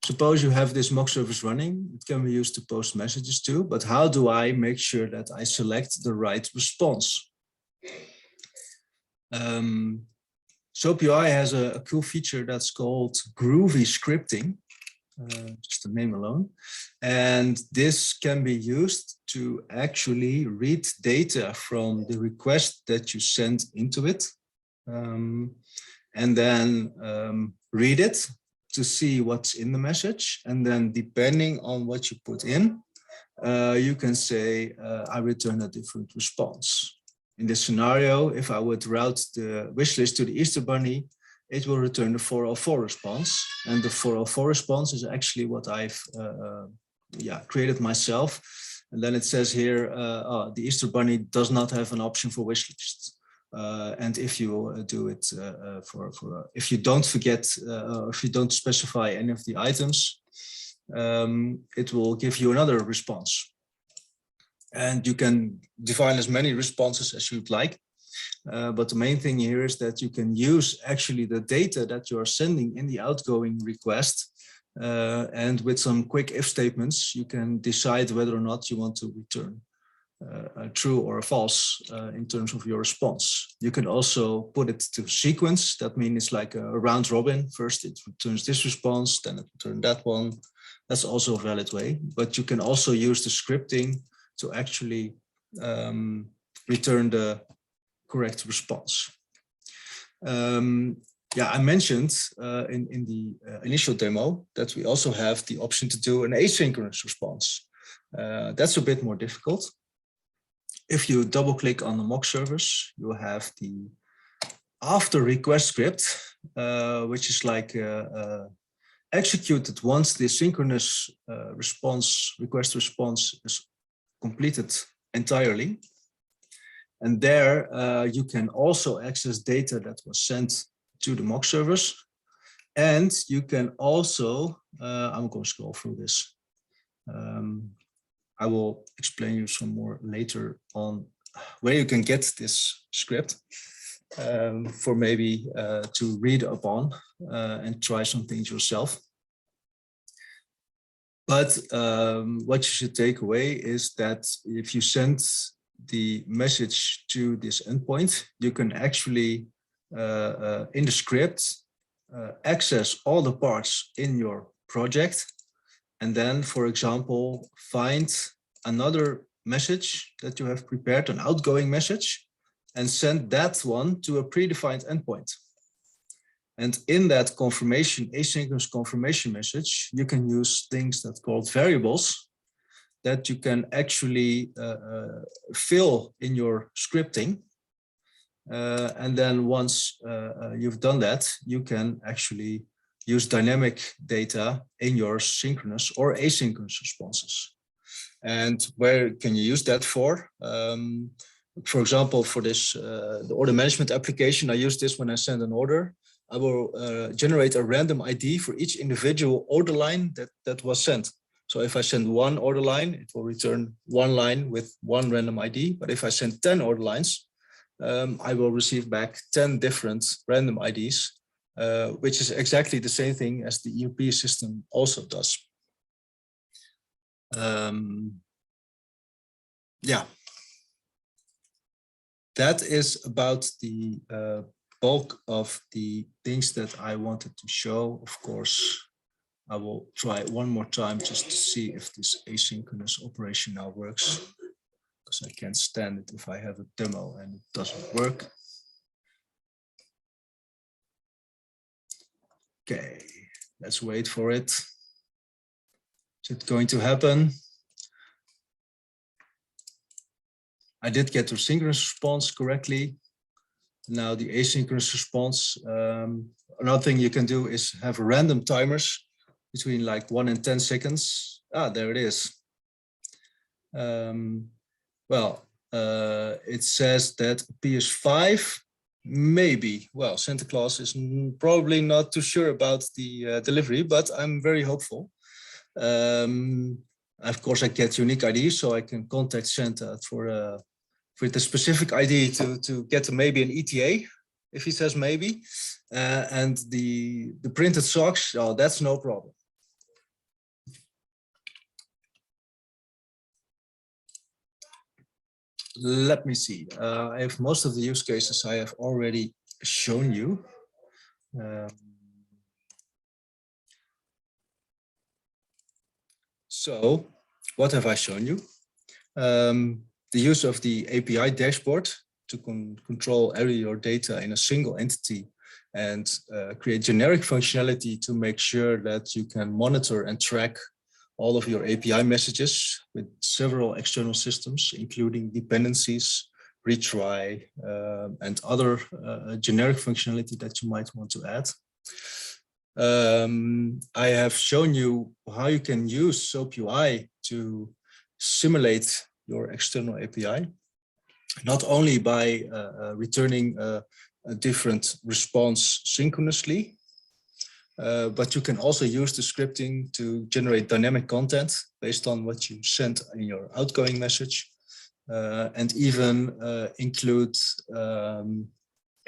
Speaker 4: Suppose you have this mock service running. It can be used to post messages too, but how do I make sure that I select the right response? SoapUI has a cool feature that's called groovy scripting, just the name alone. And this can be used to actually read data from the request that you send into it, and then read it to see what's in the message. And then depending on what you put in, you can say, I return a different response. In this scenario, if I would route the wish list to the Easter Bunny, it will return the 404 response. And the 404 response is actually what I've created myself. And then it says here, the Easter Bunny does not have an option for wish list. And if you do it if you don't forget, if you don't specify any of the items, it will give you another response. And you can define as many responses as you'd like. But the main thing here is that you can use actually the data that you are sending in the outgoing request. And with some quick if statements, you can decide whether or not you want to return a true or a false in terms of your response. You can also put it to sequence. That means it's like a round robin. First it returns this response, then it returns that one. That's also a valid way. But you can also use the scripting to actually return the correct response. Yeah, I mentioned in the initial demo that we also have the option to do an asynchronous response. That's a bit more difficult. If you double click on the mock service, you have the after request script, which is like executed once the synchronous request response is completed entirely. And there you can also access data that was sent to the mock service. And you can also, I'm going to scroll through this. I will explain you some more later on where you can get this script for maybe to read upon and try some things yourself. But what you should take away is that if you send the message to this endpoint, you can actually, in the script, access all the parts in your project. And then, for example, find another message that you have prepared, an outgoing message, and send that one to a predefined endpoint. And in that confirmation, asynchronous confirmation message, you can use things that are called variables that you can actually fill in your scripting. And then once you've done that, you can actually use dynamic data in your synchronous or asynchronous responses. And where can you use that for? For example, for this, the order management application, I use this when I send an order. I will generate a random ID for each individual order line that was sent. So if I send one order line, it will return one line with one random ID. But if I send 10 order lines, I will receive back 10 different random IDs, which is exactly the same thing as the ERP system also does. Yeah, that is about the bulk of the things that I wanted to show. Of course, I will try one more time just to see if this asynchronous operation now works, because I can't stand it if I have a demo and it doesn't work. Okay, let's wait for it. Is it going to happen? I did get the synchronous response correctly. Now the asynchronous response, another thing you can do is have random timers between like 1 and 10 seconds. Ah, there it is. Well, it says that PS5, maybe. Well, Santa Claus is probably not too sure about the delivery, but I'm very hopeful. Of course, I get unique ID, so I can contact Santa for the specific ID to get maybe an ETA, if he says maybe. And the printed socks, oh, that's no problem. Let me see. I have most of the use cases I have already shown you. So what have I shown you? The use of the API dashboard to control all your data in a single entity and create generic functionality to make sure that you can monitor and track all of your API messages with several external systems, including dependencies, retry, and other generic functionality that you might want to add. I have shown you how you can use SoapUI to simulate your external API, not only by returning a different response synchronously, but you can also use the scripting to generate dynamic content based on what you sent in your outgoing message. and even include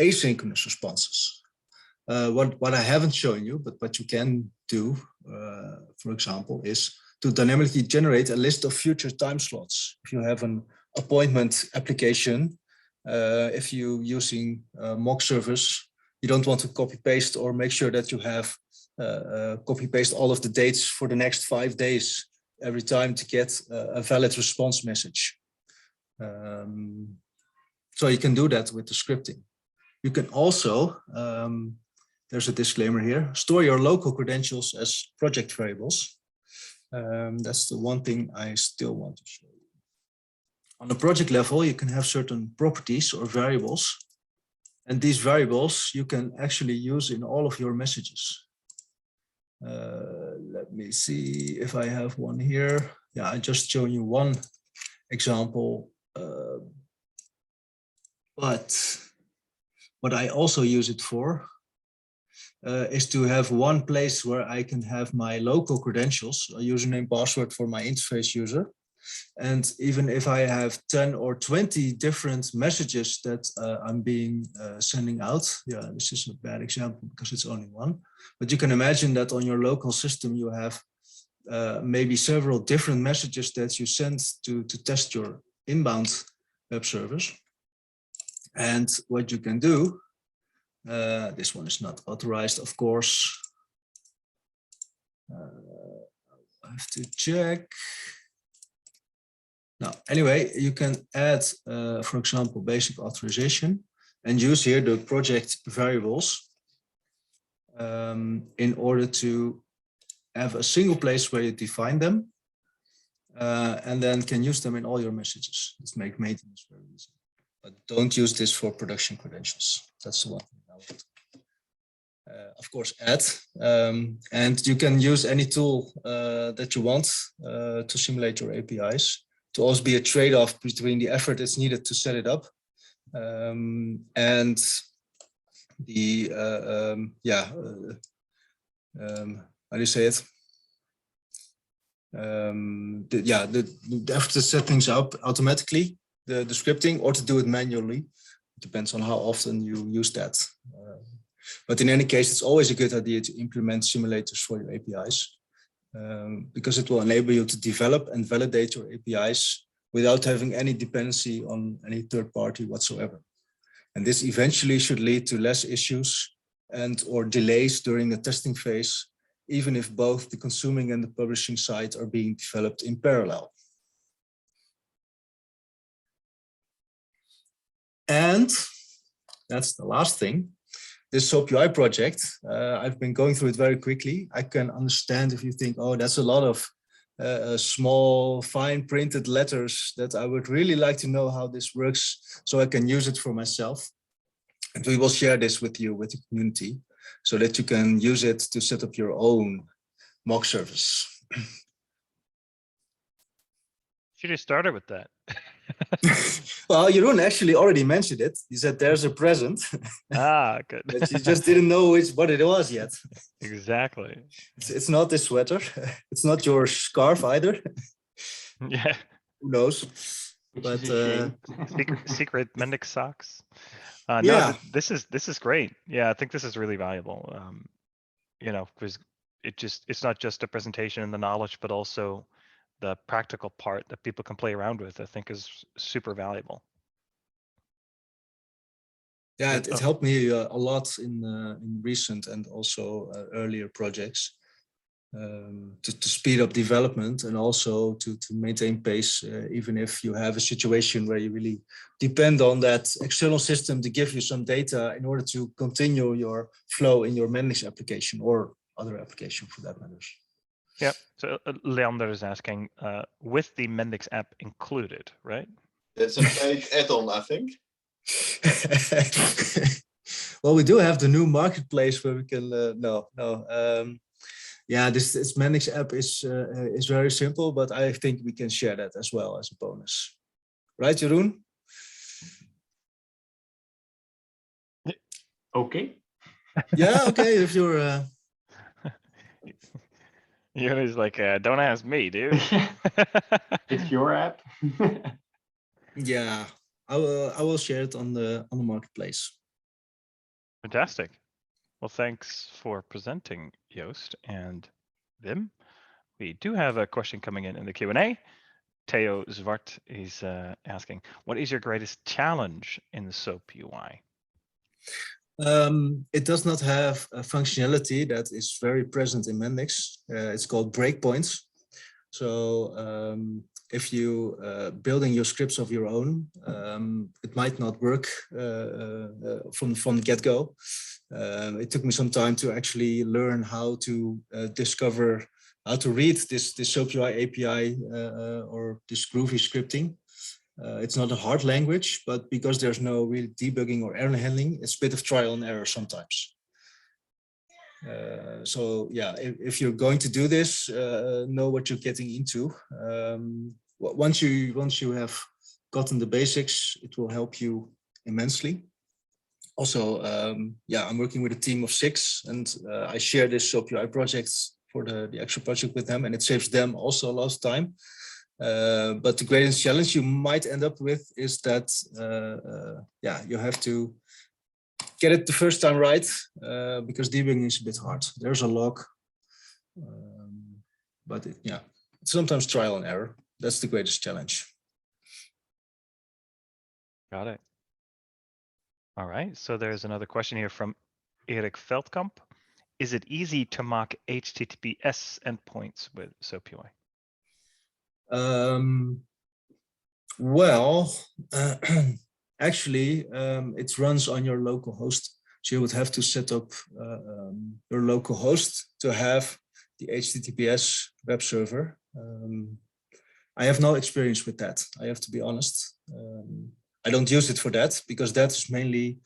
Speaker 4: asynchronous responses. What I haven't shown you, but what you can do, for example, is to dynamically generate a list of future time slots. If you have an appointment application, if you're using mock service, you don't want to copy paste or make sure that you have copy paste all of the dates for the next 5 days every time to get a valid response message. So you can do that with the scripting. You can also, there's a disclaimer here, store your local credentials as project variables. That's the one thing I still want to show you. On the project level, you can have certain properties or variables. And these variables you can actually use in all of your messages. Let me see if I have one here. Yeah, I just shown you one example. But what I also use it for is to have one place where I can have my local credentials, a username, password for my interface user. And even if I have 10 or 20 different messages that I'm sending out, yeah, this is a bad example because it's only one, but you can imagine that on your local system, you have maybe several different messages that you send to test your inbound web service. And what you can do, this one is not authorized, of course. I have to check. Now, anyway, you can add, for example, basic authorization and use here the project variables in order to have a single place where you define them and then can use them in all your messages. Let's make maintenance very easy. But don't use this for production credentials. That's the one thing I would, of course, add. And you can use any tool that you want to simulate your APIs. To also be a trade-off between the effort that's needed to set it up and the how do you say it? The effort to set things up automatically, the scripting, or to do it manually. It depends on how often you use that. But in any case, it's always a good idea to implement simulators for your APIs. Because it will enable you to develop and validate your APIs without having any dependency on any third party whatsoever. And this eventually should lead to less issues and or delays during the testing phase, even if both the consuming and the publishing side are being developed in parallel. And that's the last thing. This SoapUI project, I've been going through it very quickly. I can understand if you think, oh, that's a lot of small, fine printed letters that I would really like to know how this works so I can use it for myself. And we will share this with you, with the community, so that you can use it to set up your own mock service.
Speaker 1: Should have started with that.
Speaker 4: Well, Jeroen actually already mentioned it. He said there's a present.
Speaker 1: Ah, good.
Speaker 4: But you just didn't know what it was yet.
Speaker 1: Exactly.
Speaker 4: It's not this sweater. It's not your scarf either.
Speaker 1: Yeah.
Speaker 4: Who knows? But
Speaker 1: secret Mendix socks.
Speaker 4: Yeah.
Speaker 1: No, this is great. Yeah, I think this is really valuable. You know, because it's not just a presentation and the knowledge, but also the practical part that people can play around with, I think is super valuable.
Speaker 4: Yeah, it helped me a lot in recent and also earlier projects to speed up development and also to maintain pace, even if you have a situation where you really depend on that external system to give you some data in order to continue your flow in your Mendix application or other application for that matter.
Speaker 1: Yeah, so Leander is asking, with the Mendix app included, right?
Speaker 3: It's a paid add-on, I think.
Speaker 4: Well, we do have the new marketplace where we can, yeah, this Mendix app is very simple, but I think we can share that as well as a bonus. Right, Jeroen?
Speaker 2: Okay.
Speaker 4: Yeah, okay, if you're...
Speaker 1: He's like, don't ask me, dude.
Speaker 2: It's your app.
Speaker 4: Yeah, I will share it on the marketplace.
Speaker 1: Fantastic. Well, thanks for presenting, Joost and Wim. We do have a question coming in the Q&A. Theo Zwart is asking, what is your greatest challenge in the SoapUI?
Speaker 4: It does not have a functionality that is very present in Mendix. It's called breakpoints. So if you building your scripts of your own, it might not work from the get-go. It took me some time to actually learn how to discover how to read this SoapUI API or this Groovy scripting. It's not a hard language, but because there's no real debugging or error handling, it's a bit of trial and error sometimes. So yeah, if you're going to do this, know what you're getting into. Once you have gotten the basics, it will help you immensely. Also, yeah, I'm working with a team of 6, and I share this SoapUI project for the actual project with them, and it saves them also a lot of time. But the greatest challenge you might end up with is that, yeah, you have to get it the first time right, because debugging is a bit hard. There's a log, but yeah, it's sometimes trial and error. That's the greatest challenge.
Speaker 1: Got it. All right, so there's another question here from Erik Veldkamp. Is it easy to mock HTTPS endpoints with SoapUI?
Speaker 4: Well, actually, it runs on your local host. So you would have to set up your local host to have the HTTPS web server. I have no experience with that, I have to be honest. I don't use it for that, because that's mainly,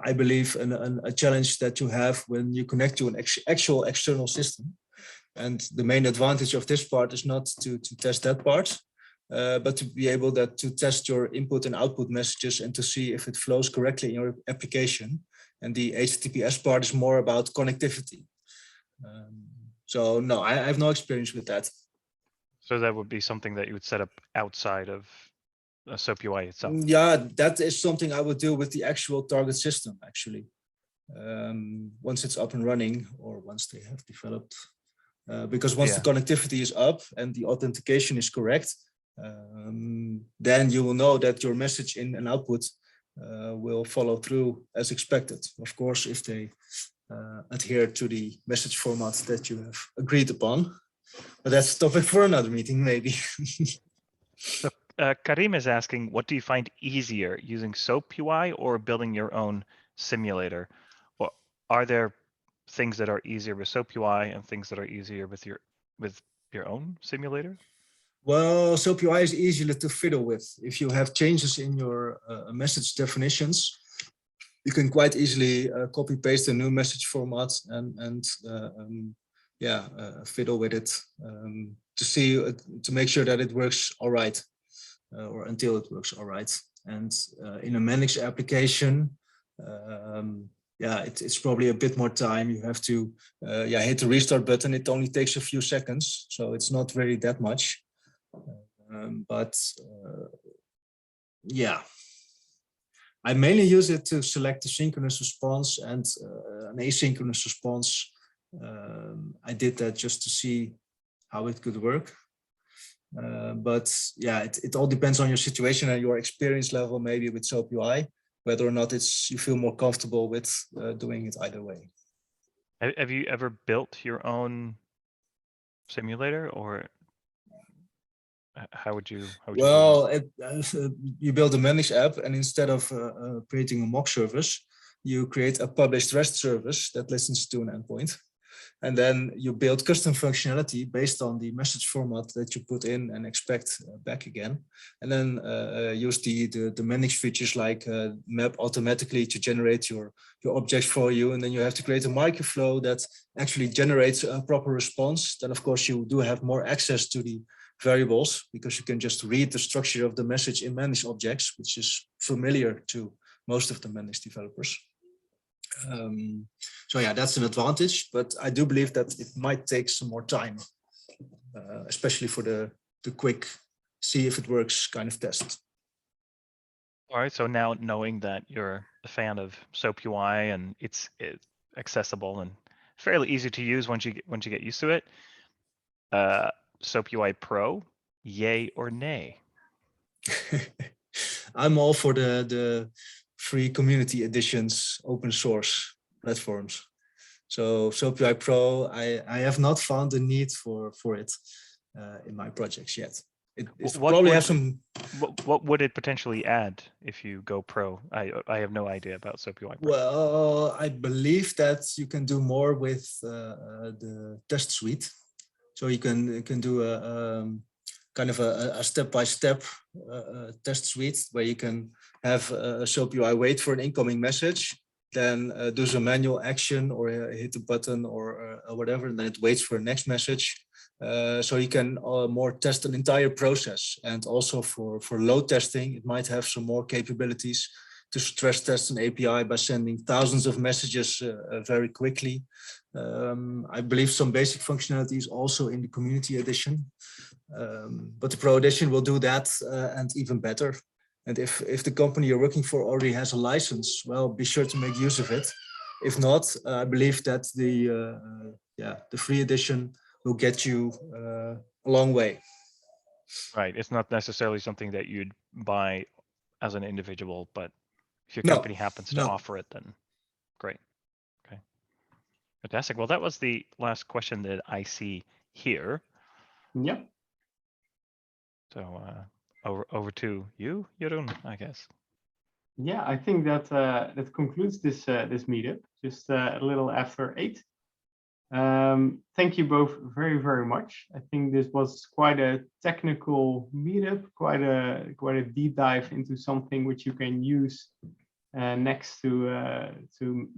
Speaker 4: I believe, a challenge that you have when you connect to an actual external system. And the main advantage of this part is not to test that part, but to be able to test your input and output messages and to see if it flows correctly in your application. And the HTTPS part is more about connectivity. So no, I have no experience with that.
Speaker 1: So that would be something that you would set up outside of SoapUI itself?
Speaker 4: Yeah, that is something I would do with the actual target system, actually. Once it's up and running, or once they have developed. Because once the connectivity is up and the authentication is correct, then you will know that your message in and output will follow through as expected. Of course, if they adhere to the message format that you have agreed upon. But that's a topic for another meeting, maybe.
Speaker 1: So Karim is asking, what do you find easier, using SoapUI or building your own simulator? Or are there things that are easier with SoapUI and things that are easier with your own simulator?
Speaker 4: Well, SoapUI is easier to fiddle with. If you have changes in your message definitions, you can quite easily copy paste a new message format and fiddle with it to see to make sure that it works all right, or until it works all right. And in a Mendix application, yeah, it's probably a bit more time. You have to hit the restart button. It only takes a few seconds, so it's not very that much. Yeah, I mainly use it to select a synchronous response and an asynchronous response. I did that just to see how it could work. But yeah, it all depends on your situation and your experience level, maybe with SoapUI, whether or not you feel more comfortable with doing it either way.
Speaker 1: Have you ever built your own simulator, or how would you?
Speaker 4: Well, you build a Mendix app, and instead of creating a mock service, you create a published REST service that listens to an endpoint. And then you build custom functionality based on the message format that you put in and expect back again. And then use the Mendix features like map automatically to generate your objects for you. And then you have to create a microflow that actually generates a proper response. Then, of course, you do have more access to the variables, because you can just read the structure of the message in Mendix objects, which is familiar to most of the Mendix developers. So yeah, that's an advantage, but I do believe that it might take some more time, especially for the quick see if it works kind of test.
Speaker 1: All right. So now knowing that you're a fan of SoapUI and it's accessible and fairly easy to use once you get used to it. SoapUI Pro, yay or nay?
Speaker 4: I'm all for the free community editions, open source platforms. So SoapUI Pro, I have not found the need for it in my projects yet. It probably has some.
Speaker 1: What would it potentially add if you go pro? I have no idea about SoapUI Pro.
Speaker 4: Well, I believe that you can do more with the test suite. So you can do a kind of a step-by-step test suite where you can have a SoapUI wait for an incoming message, then do some manual action or hit a button or whatever, and then it waits for the next message. So you can more test an entire process. And also for load testing, it might have some more capabilities to stress test an API by sending thousands of messages very quickly. I believe some basic functionality is also in the community edition, but the Pro edition will do that and even better. And if the company you're working for already has a license, well, be sure to make use of it. If not, I believe that the free edition will get you a long way.
Speaker 1: Right. It's not necessarily something that you'd buy as an individual, but if your
Speaker 4: No,
Speaker 1: company happens to offer it, then great. Okay. Fantastic. Well, that was the last question that I see here.
Speaker 2: Yep.
Speaker 1: So over to you, Jeroen, I guess.
Speaker 2: Yeah, I think that that concludes this this meetup. Just a little after 8. Thank you both very, very much. I think this was quite a technical meetup, quite a deep dive into something which you can use next to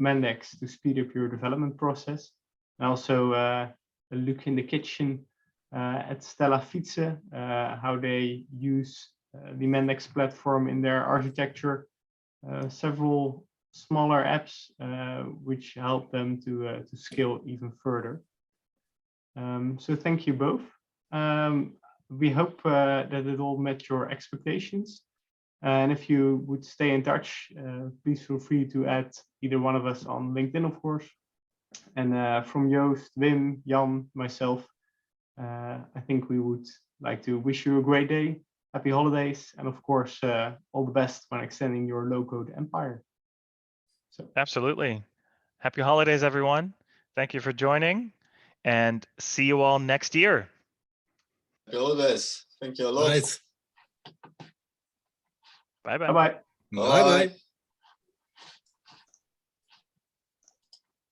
Speaker 2: Mendix to speed up your development process. And also a look in the kitchen at Stella Bikes, how they use the Mendix platform in their architecture. Several smaller apps which help them to scale even further. So thank you both. We hope that it all met your expectations. And if you would stay in touch, please feel free to add either one of us on LinkedIn, of course. And from Joost, Wim, Jan, myself, I think we would like to wish you a great day, happy holidays, and of course, all the best when extending your low-code empire. So.
Speaker 1: Absolutely. Happy holidays, everyone. Thank you for joining, and see you all next year.
Speaker 3: Happy holidays. Thank you a lot.
Speaker 4: Right.
Speaker 1: Bye-bye.
Speaker 2: Bye-bye.
Speaker 3: Bye.